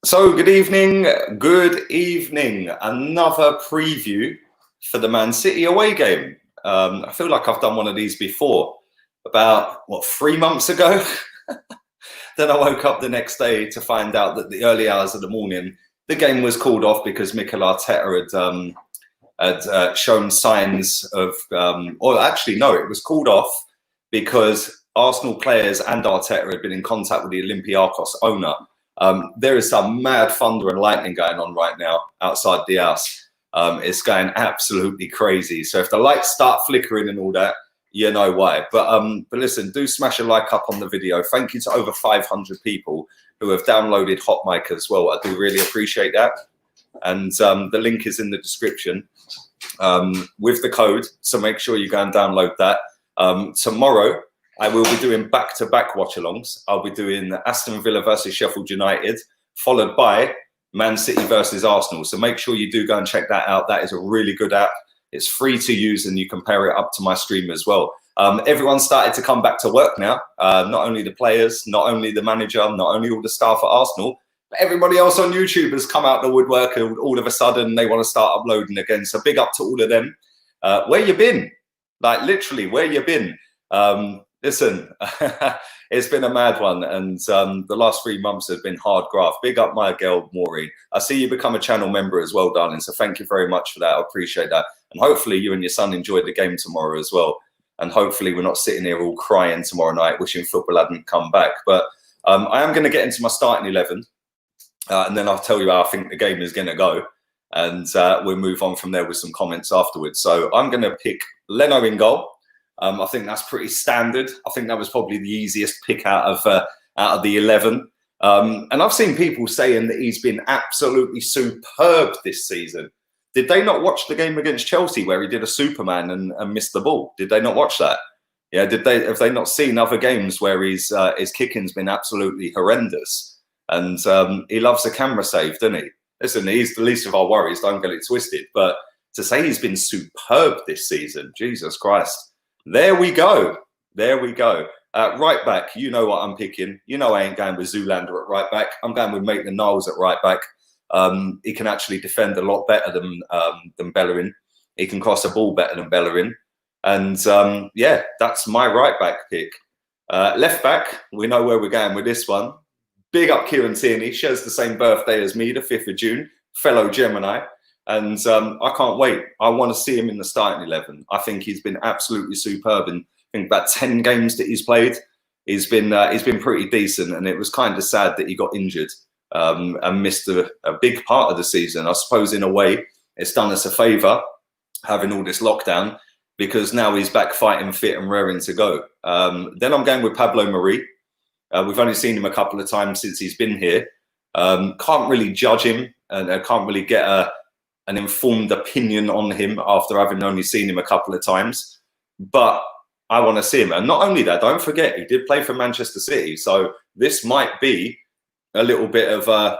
So good evening, good evening. Another preview for the Man City away game. I feel like I've done one of these before, about, 3 months ago? Then I woke up the next day to find out that the early hours of the morning, the game was called off because Mikel Arteta had shown signs of, or actually no, it was called off because Arsenal players and Arteta had been in contact with the Olympiacos owner. There is some mad thunder and lightning going on right now outside the house. It's going absolutely crazy. So if the lights start flickering and all that, you know why. But listen, do smash a like up on the video. Thank you to over 500 people who have downloaded HOTMIC as well. I do really appreciate that. And the link is in the description with the code. So make sure you go and download that. Tomorrow, I will be doing back-to-back watch-alongs. I'll be doing Aston Villa versus Sheffield United, followed by Man City versus Arsenal. So make sure you do go and check that out. That is a really good app. It's free to use, and you can pair it up to my stream as well. Everyone's started to come back to work now. Not only the players, not only the manager, not only all the staff at Arsenal, but everybody else on YouTube has come out the woodwork, and all of a sudden they want to start uploading again. So big up to all of them. Where you been? Like literally, where you been? Listen, it's been a mad one, and the last 3 months have been hard graft. Big up my girl, Maureen. I see you become a channel member as well, darling, so thank you very much for that. I appreciate that. And hopefully you and your son enjoyed the game tomorrow as well. And hopefully we're not sitting here all crying tomorrow night, wishing football hadn't come back. But I am going to get into my starting 11, and then I'll tell you how I think the game is going to go. And we'll move on from there with some comments afterwards. So I'm going to pick Leno in goal. I think that's pretty standard. I think that was probably the easiest pick out of the 11. And I've seen people saying that he's been absolutely superb this season. Did they not watch the game against Chelsea where he did a Superman and missed the ball? Did they not watch that? Yeah, have they not seen other games where his kicking's been absolutely horrendous? And he loves a camera save, doesn't he? Listen, he's the least of our worries. Don't get it twisted. But to say he's been superb this season, Jesus Christ. There we go. There we go. Right back, you know what I'm picking. You know I ain't going with Zoolander at right back. I'm going with Maitland-Niles at right back. He can actually defend a lot better than Bellerin. He can cross a ball better than Bellerin. And yeah, that's my right back pick. Left back, we know where we're going with this one. Big up Kieran Tierney. Shares the same birthday as me, the 5th of June. Fellow Gemini. And I can't wait. I want to see him in the starting 11. I think he's been absolutely superb. And I think about 10 games that he's played, he's been pretty decent. And it was kind of sad that he got injured and missed a big part of the season. I suppose in a way, it's done us a favour having all this lockdown because now he's back fighting fit and raring to go. Then I'm going with Pablo Mari. We've only seen him a couple of times since he's been here. Can't really judge him and I can't really get an informed opinion on him after having only seen him a couple of times, but I want to see him. And not only that, don't forget, he did play for Manchester City. So this might be a little bit of a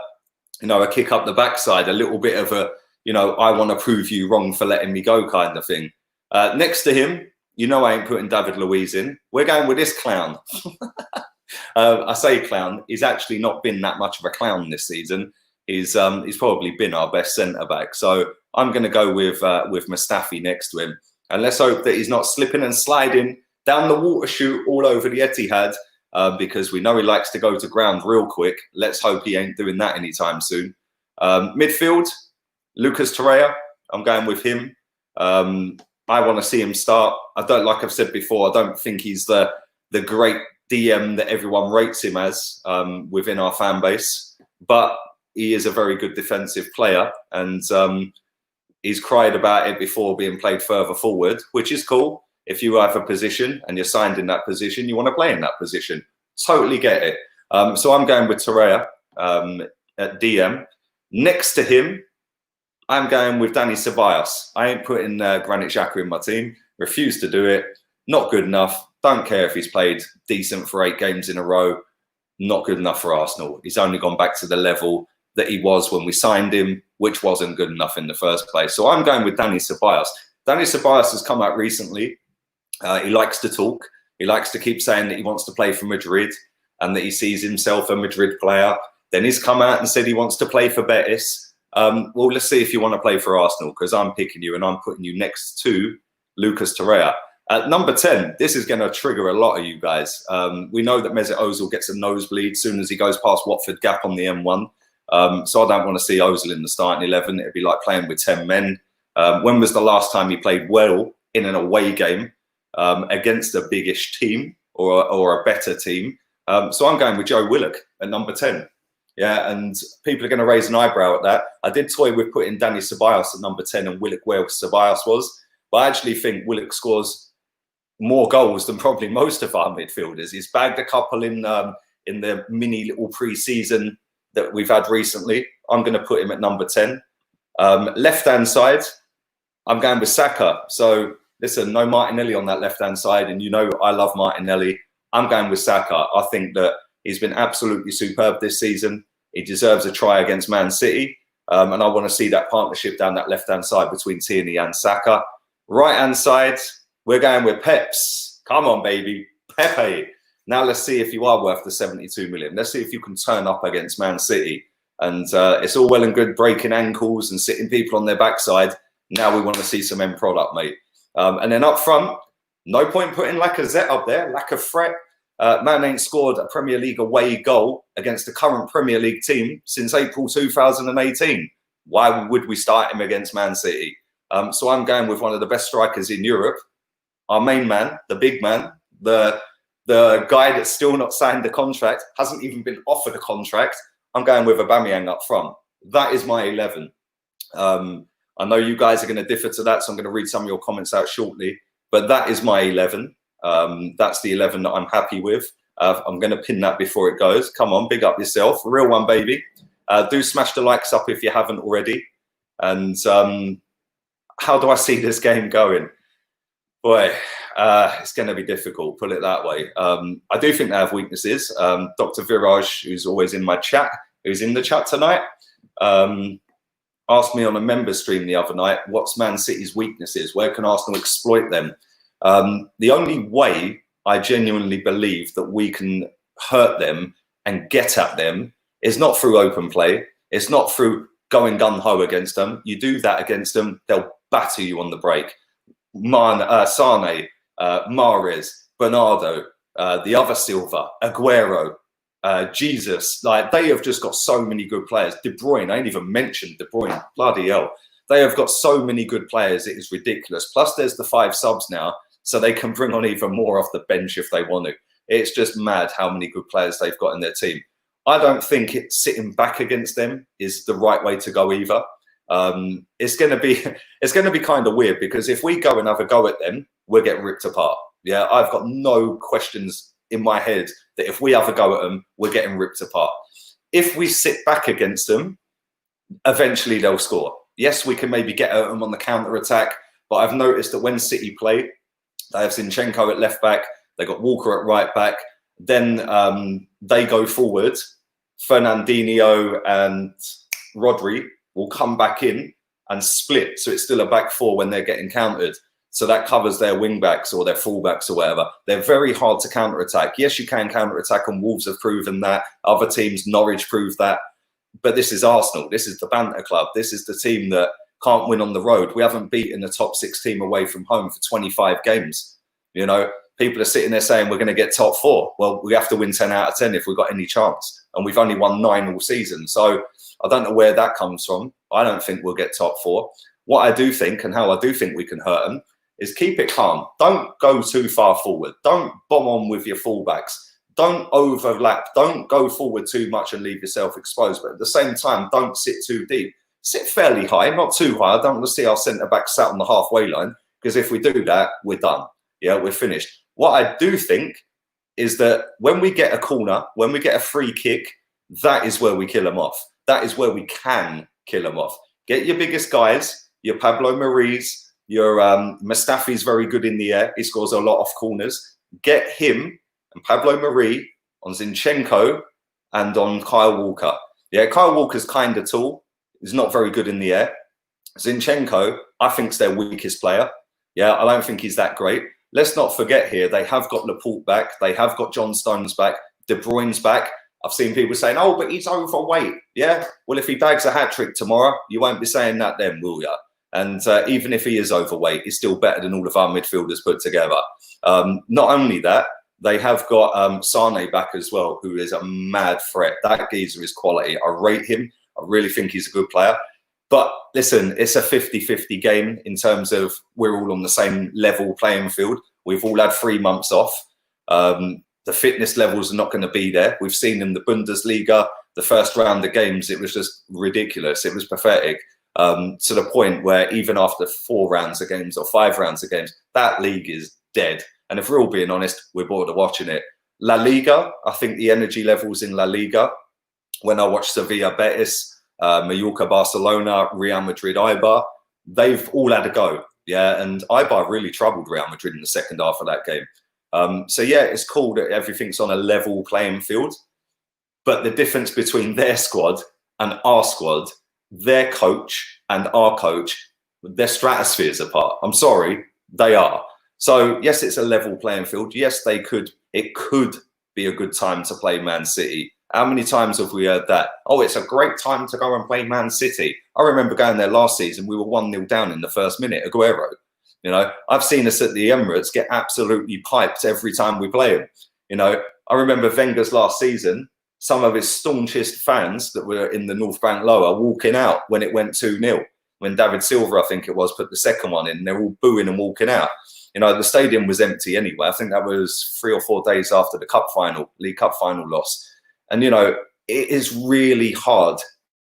kick up the backside, a little bit of a, I want to prove you wrong for letting me go kind of thing. Next to him, I ain't putting David Luiz in. We're going with this clown. I say clown. He's actually not been that much of a clown this season. He's probably been our best centre back. So I'm going to go with Mustafi next to him, and let's hope that he's not slipping and sliding down the water chute all over the Etihad because we know he likes to go to ground real quick. Let's hope he ain't doing that anytime soon. Midfield, Lucas Torreira. I'm going with him. I want to see him start. Like I've said before, I don't think he's the great DM that everyone rates him as within our fan base, but he is a very good defensive player, and he's cried about it before being played further forward, which is cool. If you have a position and you're signed in that position, you want to play in that position. Totally get it. So I'm going with Torreira at DM. Next to him, I'm going with Dani Ceballos. I ain't putting Granit Xhaka in my team. Refuse to do it. Not good enough. Don't care if he's played decent for 8 games in a row. Not good enough for Arsenal. He's only gone back to the level that he was when we signed him, which wasn't good enough in the first place. So I'm going with Dani Ceballos. Dani Ceballos has come out recently. He likes to talk. He likes to keep saying that he wants to play for Madrid and that he sees himself a Madrid player. Then he's come out and said he wants to play for Betis. Well, let's see if you want to play for Arsenal, because I'm picking you and I'm putting you next to Lucas Torreira. At number 10, this is going to trigger a lot of you guys. We know that Mesut Ozil gets a nosebleed as soon as he goes past Watford Gap on the M1. So I don't want to see Ozil in the starting 11. It'd be like playing with 10 men. When was the last time he played well in an away game against a biggish team or a better team? So I'm going with Joe Willock at number 10. Yeah, and people are going to raise an eyebrow at that. I did toy with putting Danny Ceballos at number 10 and Willock where Ceballos was. But I actually think Willock scores more goals than probably most of our midfielders. He's bagged a couple in the mini little pre-season that we've had recently. I'm going to put him at number 10. Left-hand side, I'm going with Saka. So listen, no Martinelli on that left-hand side. And you know I love Martinelli. I'm going with Saka. I think that he's been absolutely superb this season. He deserves a try against Man City. And I want to see that partnership down that left-hand side between Tierney and Saka. Right-hand side, we're going with Peps. Come on, baby. Pepe. Now let's see if you are worth the 72 million. Let's see if you can turn up against Man City. And it's all well and good breaking ankles and sitting people on their backside. Now we want to see some end product, mate. And then up front, no point putting Lacazette up there. Lack of threat. Man ain't scored a Premier League away goal against the current Premier League team since April 2018. Why would we start him against Man City? So I'm going with one of the best strikers in Europe. Our main man, the big man, the guy that's still not signed the contract, hasn't even been offered a contract. I'm going with Aubameyang up front. That is my 11. I know you guys are going to differ to that, so I'm going to read some of your comments out shortly. But that is my 11. That's the 11 that I'm happy with. I'm going to pin that before it goes. Come on, big up yourself. Real one, baby. Do smash the likes up if you haven't already. And how do I see this game going? Boy, it's going to be difficult, put it that way. I do think they have weaknesses. Dr. Viraj, who's always in my chat, who's in the chat tonight, asked me on a member stream the other night, what's Man City's weaknesses? Where can Arsenal exploit them? The only way I genuinely believe that we can hurt them and get at them is not through open play. It's not through going gung-ho against them. You do that against them, they'll batter you on the break. Sane, Mahrez, Bernardo, the other Silva, Aguero, Jesus. Like, they have just got so many good players. De Bruyne, I ain't even mentioned De Bruyne. Bloody hell. They have got so many good players, it is ridiculous. Plus, there's the 5 subs now, so they can bring on even more off the bench if they want to. It's just mad how many good players they've got in their team. I don't think sitting back against them is the right way to go either. It's going to be kind of weird, because if we go and have a go at them, we'll get ripped apart. Yeah, I've got no questions in my head that if we have a go at them, we're getting ripped apart. If we sit back against them, eventually they'll score. Yes, we can maybe get at them on the counter attack, but I've noticed that when City play, they have Zinchenko at left back, they got Walker at right back, then they go forward. Fernandinho and Rodri will come back in and split, so it's still a back 4 when they're getting countered. So that covers their wing backs or their full backs or whatever. They're very hard to counter attack. Yes, you can counter attack, and Wolves have proven that. Other teams, Norwich, proved that. But this is Arsenal. This is the banter club. This is the team that can't win on the road. We haven't beaten the top 6 team away from home for 25 games. You know, people are sitting there saying we're going to get top 4. Well, we have to win 10 out of 10 if we've got any chance. And we've only won 9 all season. So I don't know where that comes from. I don't think we'll get top 4. What I do think, and how I do think we can hurt them, is keep it calm. Don't go too far forward. Don't bomb on with your fullbacks. Don't overlap. Don't go forward too much and leave yourself exposed. But at the same time, don't sit too deep. Sit fairly high, not too high. I don't want to see our centre-back sat on the halfway line, because if we do that, we're done. Yeah, we're finished. What I do think is that when we get a corner, when we get a free kick, that is where we kill them off. That is where we can kill them off. Get your biggest guys, your Pablo Maris, your Mustafi's very good in the air. He scores a lot off corners. Get him and Pablo Mari on Zinchenko and on Kyle Walker. Yeah, Kyle Walker's kind of tall. He's not very good in the air. Zinchenko, I think, is their weakest player. Yeah, I don't think he's that great. Let's not forget here, they have got Laporte back. They have got John Stones back. De Bruyne's back. I've seen people saying, oh, but he's overweight. Yeah, well, if he bags a hat-trick tomorrow, you won't be saying that then, will you? And even if he is overweight, he's still better than all of our midfielders put together. Not only that, they have got Sane back as well, who is a mad threat. That geezer is quality. I rate him. I really think he's a good player. But listen, it's a 50-50 game in terms of we're all on the same level playing field. We've all had 3 months off. The fitness levels are not going to be there. We've seen in the Bundesliga, the first round of games, it was just ridiculous. It was pathetic to the point where even after 4 rounds of games or 5 rounds of games, that league is dead. And if we're all being honest, we're bored of watching it. La Liga, I think the energy levels in La Liga, when I watch Sevilla, Betis, Mallorca, Barcelona, Real Madrid, Eibar, they've all had a go. Yeah, and Eibar really troubled Real Madrid in the second half of that game. So yeah, it's cool that everything's on a level playing field. But the difference between their squad and our squad, their coach and our coach, their stratospheres apart. I'm sorry, they are. So yes, it's a level playing field. Yes, it could be a good time to play Man City. How many times have we heard that? Oh, it's a great time to go and play Man City. I remember going there last season. We were 1-0 down in the first minute. Aguero. You know, I've seen us at the Emirates get absolutely piped every time we play him. You know, I remember Wenger's last season, some of his staunchest fans that were in the North Bank Lower walking out when it went 2-0. When David Silva, I think it was, put the second one in, they're all booing and walking out. You know, the stadium was empty anyway. I think that was 3 or 4 days after the League Cup final loss. And, you know, it is really hard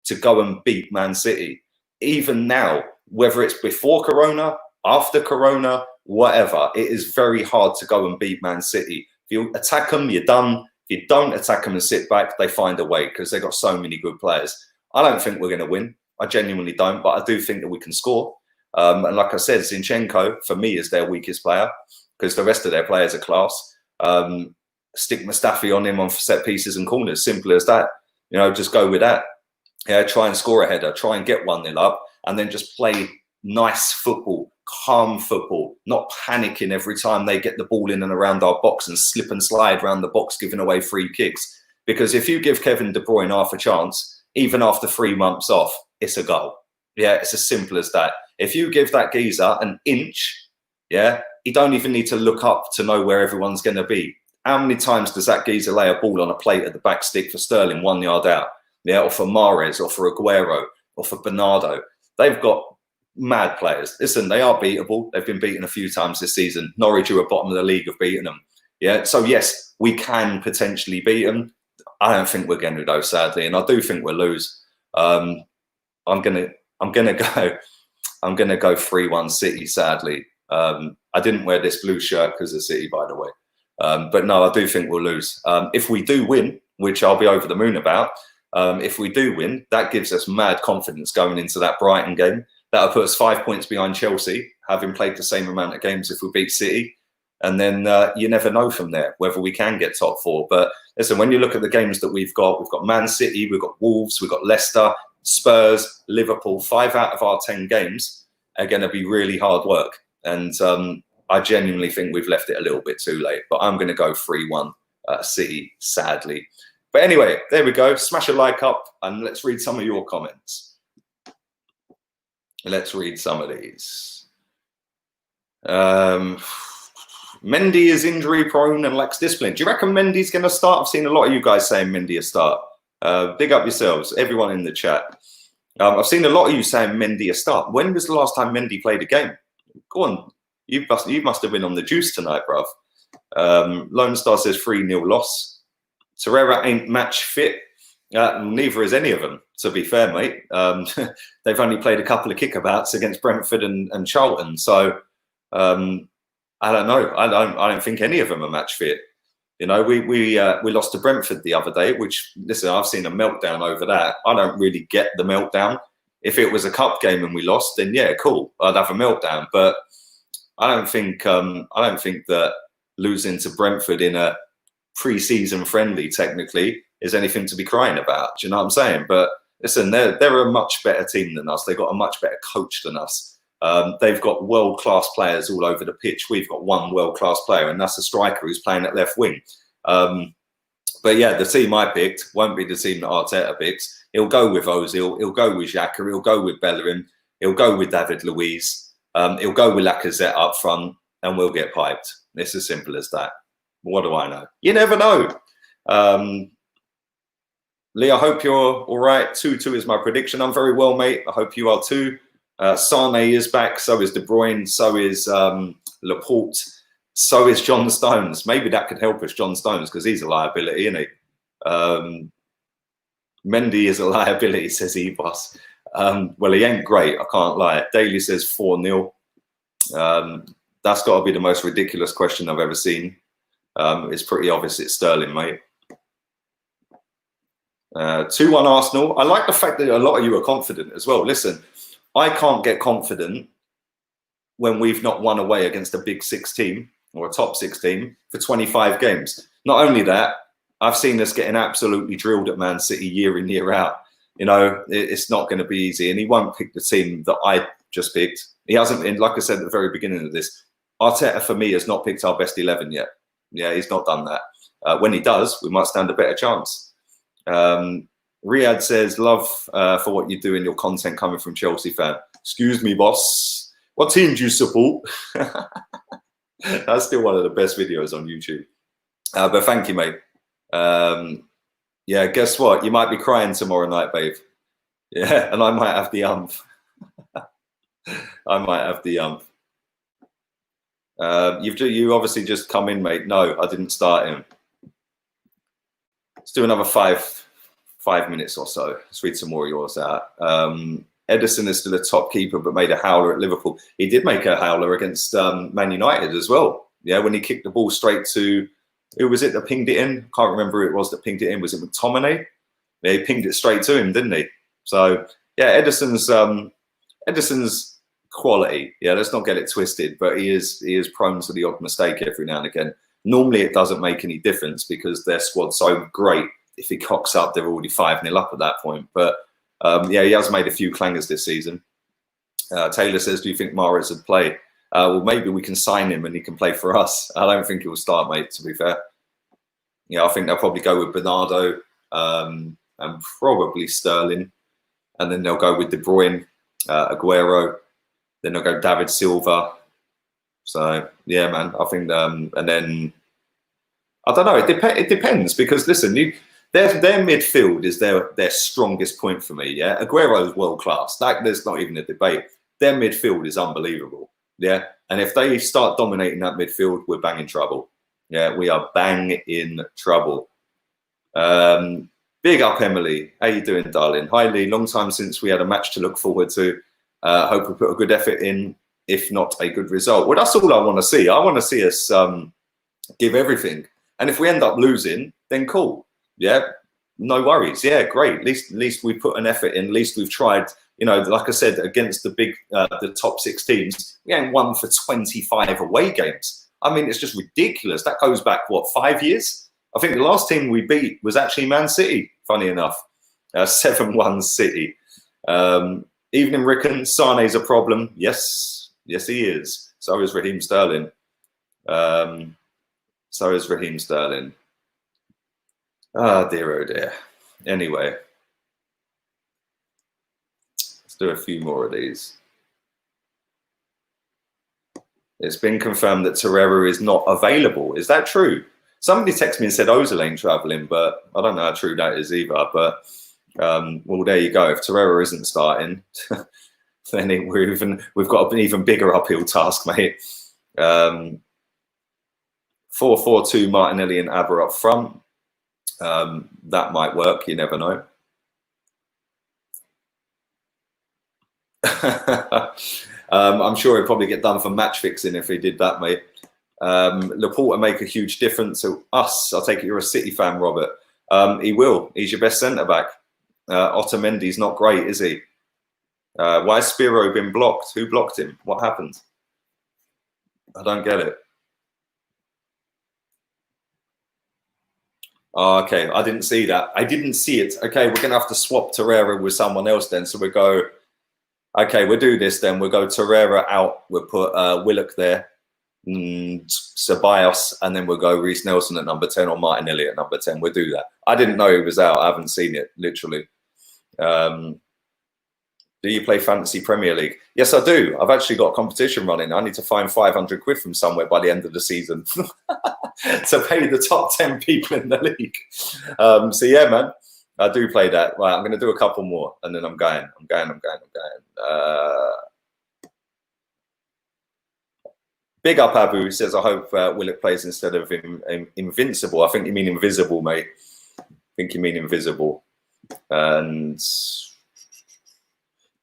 to go and beat Man City. Even now, whether it's before Corona, after Corona, whatever, it is very hard to go and beat Man City. If you attack them, you're done. If you don't attack them and sit back, they find a way because they've got so many good players. I don't think we're going to win. I genuinely don't, but I do think that we can score. And like I said, Zinchenko, for me, is their weakest player because the rest of their players are class. Stick Mustafi on him on set pieces and corners. Simple as that. You know, just go with that. Yeah, try and score a header. Try and get 1-0 up and then just play nice football, calm football, not panicking every time they get the ball in and around our box and slip and slide around the box, giving away free kicks. Because if you give Kevin De Bruyne half a chance, even after 3 months off, it's a goal. Yeah, it's as simple as that. If you give that geezer an inch, yeah, he don't even need to look up to know where everyone's going to be. How many times does that geezer lay a ball on a plate at the back stick for Sterling 1 yard out? Yeah, or for Mahrez, or for Aguero, or for Bernardo. They've got mad players. Listen, they are beatable. They've been beaten a few times this season. Norwich, who are bottom of the league, have beaten them. Yeah, so yes, we can potentially beat them. I don't think we're going to though, sadly, and I do think we'll lose. I'm gonna go 3-1 City. Sadly, I didn't wear this blue shirt because of City, by the way. But no, I do think we'll lose. If we do win, which I'll be over the moon about, if we do win, that gives us mad confidence going into that Brighton game. That'll put us 5 points behind Chelsea, having played the same amount of games if we beat City. And then you never know from there whether we can get top 4. But listen, when you look at the games that we've got Man City, we've got Wolves, we've got Leicester, Spurs, Liverpool. 5 out of our 10 games are going to be really hard work. And I genuinely think we've left it a little bit too late. But I'm going to go 3-1 City, sadly. But anyway, there we go. Smash a like up and let's read some of your comments. Let's read some of these. Mendy is injury prone and lacks discipline. Do you reckon Mendy's going to start? I've seen a lot of you guys saying Mendy a start. Big up yourselves, everyone in the chat. I've seen a lot of you saying Mendy a start. When was the last time Mendy played a game? Go on. You must have been on the juice tonight, bruv. Lone Star says 3-0 loss. Torreira ain't match fit. Neither is any of them, to be fair, mate. They've only played a couple of kickabouts against Brentford and Charlton. So I don't know. I don't think any of them are match fit. You know, we lost to Brentford the other day, which, listen, I've seen a meltdown over that. I don't really get the meltdown. If it was a cup game and we lost, then yeah, cool, I'd have a meltdown. But I don't think that losing to Brentford in a pre-season friendly technically is anything to be crying about. Do you know what I'm saying? But listen, they're a much better team than us. They've got a much better coach than us. They've got world-class players all over the pitch. We've got one world-class player, and that's a striker who's playing at left wing. But yeah, the team I picked won't be the team that Arteta picks. He'll go with Ozil. He'll go with Xhaka. He'll go with Bellerin. He'll go with David Luiz. He'll go with Lacazette up front, and we'll get piped. It's as simple as that. What do I know? You never know. Lee, I hope you're all right. 2-2 is my prediction. I'm very well, mate. I hope you are too. Sane is back. So is De Bruyne. So is Laporte. So is John Stones. Maybe that could help us, John Stones, because he's a liability, isn't he? Mendy is a liability, says Ebos. Well, he ain't great, I can't lie. Daly says 4-0. That's got to be the most ridiculous question I've ever seen. It's pretty obvious it's Sterling, mate. 2-1 Arsenal. I like the fact that a lot of you are confident as well. Listen, I can't get confident when we've not won away against a big 6 team or a top 6 team for 25 games. Not only that, I've seen us getting absolutely drilled at Man City year in, year out. You know, it's not going to be easy, and he won't pick the team that I just picked. He hasn't, like I said at the very beginning of this, Arteta for me has not picked our best 11 yet. Yeah, he's not done that. When he does, we might stand a better chance. Riyadh says, love for what you do in your content coming from Chelsea fan. Excuse me, boss. What team do you support? That's still one of the best videos on YouTube. But thank you, mate. Yeah, guess what? You might be crying tomorrow night, babe. Yeah, and I might have the I might have the you obviously just come in, mate. No, I didn't start him. Let's do another five minutes or so. Let's read some more of yours out. Edison is still a top keeper, but made a howler at Liverpool. He did make a howler against Man United as well. Yeah, when he kicked the ball straight to, who was it that pinged it in? Can't remember who it was that pinged it in. Was it McTominay? Yeah, he pinged it straight to him, didn't he? So yeah, Edison's quality. Yeah, let's not get it twisted, but he is prone to the odd mistake every now and again. Normally it doesn't make any difference because their squad's so great. If he cocks up, they're already 5-0 up at that point. But yeah, he has made a few clangers this season. Taylor says, do you think Mahrez would play? Well, maybe we can sign him and he can play for us. I don't think he will start, mate, to be fair. Yeah, I think they'll probably go with Bernardo and probably Sterling. And then they'll go with De Bruyne, Aguero. Then they'll go David Silva. So, yeah, man, I think, and then, I don't know, it depends because, listen, their midfield is their strongest point for me, yeah? Aguero is world-class. There's not even a debate. Their midfield is unbelievable, yeah? And if they start dominating that midfield, we're bang in trouble. Yeah, we are bang in trouble. Big up, Emily. How you doing, darling? Hi, Lee. Long time since we had a match to look forward to. Hope we put a good effort in, if not a good result. Well, that's all I want to see. I want to see us give everything. And if we end up losing, then cool. Yeah, no worries. Yeah, great. At least we put an effort in. At least we've tried. You know, like I said, against the top 6 teams, we ain't won for 25 away games. I mean, it's just ridiculous. That goes back, what, 5 years? I think the last team we beat was actually Man City, funny enough. 7-1 City. Evening, Rickon. Sane's a problem. Yes, he is. So is Raheem Sterling. So is Raheem Sterling. Ah, dear, oh dear. Anyway, let's do a few more of these. It's been confirmed that Torreira is not available. Is that true? Somebody texted me and said Ozil ain't travelling, but I don't know how true that is either. But well, there you go. If Torreira isn't starting, then we've got an even bigger uphill task, mate. 4-4-2 Martinelli and Aber up front. That might work. You never know. I'm sure he'd probably get done for match fixing if he did that, mate. Laporte make a huge difference to us. I take it you're a City fan, Robert. He will. He's your best centre back. Otamendi's not great, is he? Why has Spiro been blocked? Who blocked him? What happened? I don't get it. Oh, okay, I didn't see that. I didn't see it. Okay, we're going to have to swap Torreira with someone else then. So we go, okay, we'll do this then. We'll go Torreira out. We'll put Willock there. Ceballos, and then we'll go Reece Nelson at number 10 or Martinelli at number 10. We'll do that. I didn't know he was out. I haven't seen it, literally. Do you play Fantasy Premier League? Yes, I do. I've actually got a competition running. I need to find 500 quid from somewhere by the end of the season to pay the top 10 people in the league. So yeah, man, I do play that. Right, I'm going to do a couple more and then I'm going. Big up Abu says, I hope Willock plays instead of Invincible. I think you mean Invisible, mate. I think you mean Invisible. And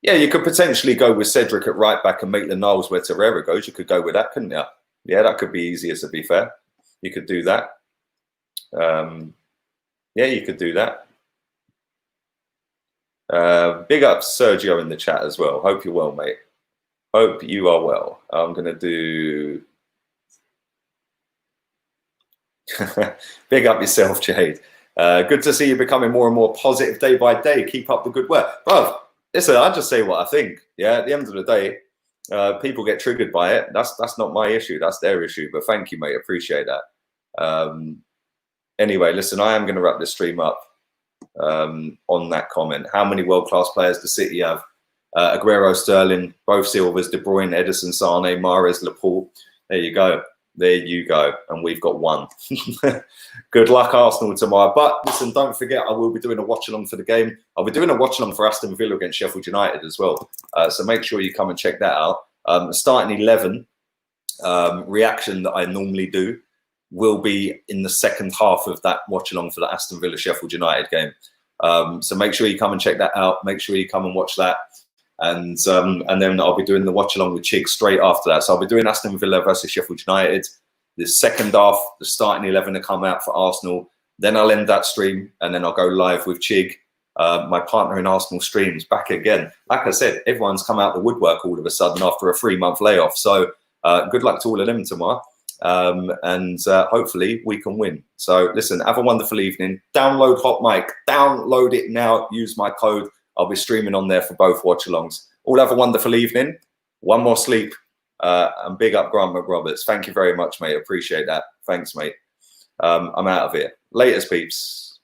yeah, you could potentially go with Cedric at right back and make the Niles where Torreira goes. You could go with that, couldn't you? Yeah, that could be easier, to be fair. You could do that. Yeah, you could do that. Big up Sergio in the chat as well. Hope you're well, mate. Hope you are well. I'm going to do... Big up yourself, Jade. Good to see you becoming more and more positive day by day. Keep up the good work. Bro, listen, I just say what I think. Yeah, at the end of the day, people get triggered by it. That's not my issue. That's their issue. But thank you, mate. Appreciate that. Anyway, listen, I am going to wrap this stream up on that comment. How many world-class players does City have? Aguero, Sterling, both Silvers, De Bruyne, Edison, Sane, Mahrez, Laporte. There you go. There you go. And we've got one. Good luck, Arsenal, tomorrow. But listen, don't forget, I will be doing a watch-along for the game. I'll be doing a watch-along for Aston Villa against Sheffield United as well. So make sure you come and check that out. Starting 11 reaction that I normally do will be in the second half of that watch-along for the Aston Villa Sheffield United game. So make sure you come and check that out. Make sure you come and watch that. And then I'll be doing the watch along with Chig straight after that. So I'll be doing Aston Villa versus Sheffield United. The second half, the starting 11 to come out for Arsenal. Then I'll end that stream and then I'll go live with Chig, my partner in Arsenal streams, back again. Like I said, everyone's come out the woodwork all of a sudden after a 3-month layoff. So good luck to all of them tomorrow. And hopefully we can win. So listen, have a wonderful evening. Download HOTMIC. Download it now. Use my code. I'll be streaming on there for both watch-alongs. All have a wonderful evening. One more sleep. And big up Grant McRoberts. Thank you very much, mate. Appreciate that. Thanks, mate. I'm out of here. Laters, peeps.